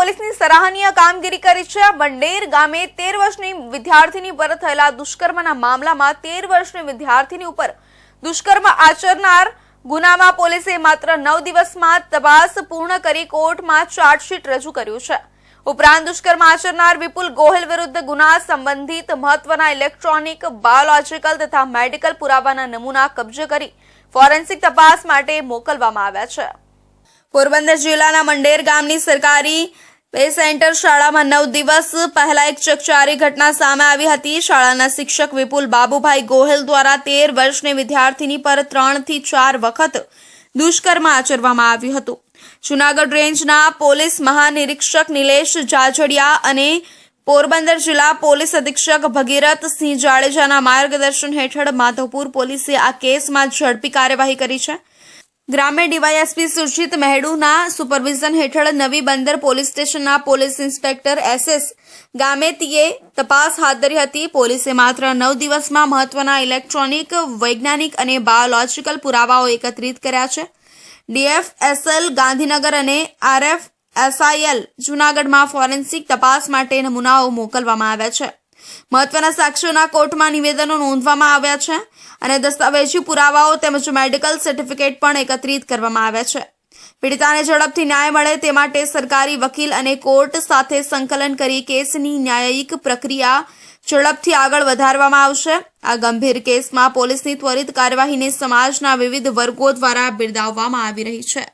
પોલીસની સરાહનીય કામગીરી કરી છે। બંડેર ગામે 13 વર્ષની વિદ્યાર્થીની પર થયેલા દુષ્કર્મના મામલામાં 13 વર્ષની વિદ્યાર્થીની ઉપર દુષ્કર્મ આચરનાર ગુનામાં પોલીસે માત્ર 9 દિવસમાં તપાસ પૂર્ણ કરી કોર્ટમાં ચાર્જશીટ રજૂ કર્યું છે। ઉપરાંત દુષ્કર્મ આચરનાર વિપુલ ગોહિલ વિરુદ્ધ ગુના સંબંધિત મહત્વના ઇલેક્ટ્રોનિક, બાયોલોજીકલ તથા મેડિકલ પુરાવાના નમૂના કબજે કરી ફોરેન્સિક તપાસ માટે મોકલવામાં આવ્યા છે। પોરબંદર જિલ્લાના મંડેર ગામની સરકારી બે સેન્ટર શાળામાં 9 દિવસ પહેલા એક ચકચારી ઘટના સામે આવી હતી। શાળાના શિક્ષક વિપુલ બાબુભાઈ ગોહિલ દ્વારા 13 વર્ષની વિદ્યાર્થીની પર 3 થી 4 વખત દુષ્કર્મ આચરવામાં આવ્યું હતું। જૂનાગઢ રેન્જના પોલીસ મહાનિરીક્ષક નિલેશ જાજડિયા અને પોરબંદર જિલ્લા પોલીસ અધિક્ષક ભગીરથસિંહ જાડેજાના માર્ગદર્શન હેઠળ માધવપુર પોલીસે આ કેસમાં ઝડપી કાર્યવાહી કરી છે। ગ્રામ્ય ડીવાયએસપી સુરજીત મહેડુના સુપરવિઝન હેઠળ નવી બંદર પોલીસ સ્ટેશનના પોલીસ ઇન્સ્પેક્ટર SS ગામેતીએ તપાસ હાથ ધરી હતી। પોલીસે માત્ર 9 દિવસમાં મહત્વના ઇલેક્ટ્રોનિક, વૈજ્ઞાનિક અને બાયોલોજીકલ પુરાવાઓ એકત્રિત કર્યા છે। DFSL ગાંધીનગર અને RFSIL જૂનાગઢમાં ફોરેન્સિક તપાસ માટે નમૂનાઓ મોકલવામાં આવ્યા છે। મહત્વના સાક્ષીઓના કોર્ટમાં નિવેદનો નોંધવામાં આવ્યા છે અને દસ્તાવેજી પુરાવાઓ તેમજ મેડિકલ સર્ટિફિકેટ પણ એકત્રિત કરવામાં આવ્યા છે। પીડિતાને ઝડપથી ન્યાય મળે તે માટે સરકારી વકીલ અને કોર્ટ સાથે સંકલન કરી કેસની ન્યાયિક પ્રક્રિયા ઝડપથી આગળ વધારવામાં આવશે। આ ગંભીર કેસમાં પોલીસની ત્વરિત કાર્યવાહીને સમાજના વિવિધ વર્ગો દ્વારા બિરદાવવામાં આવી રહી છે।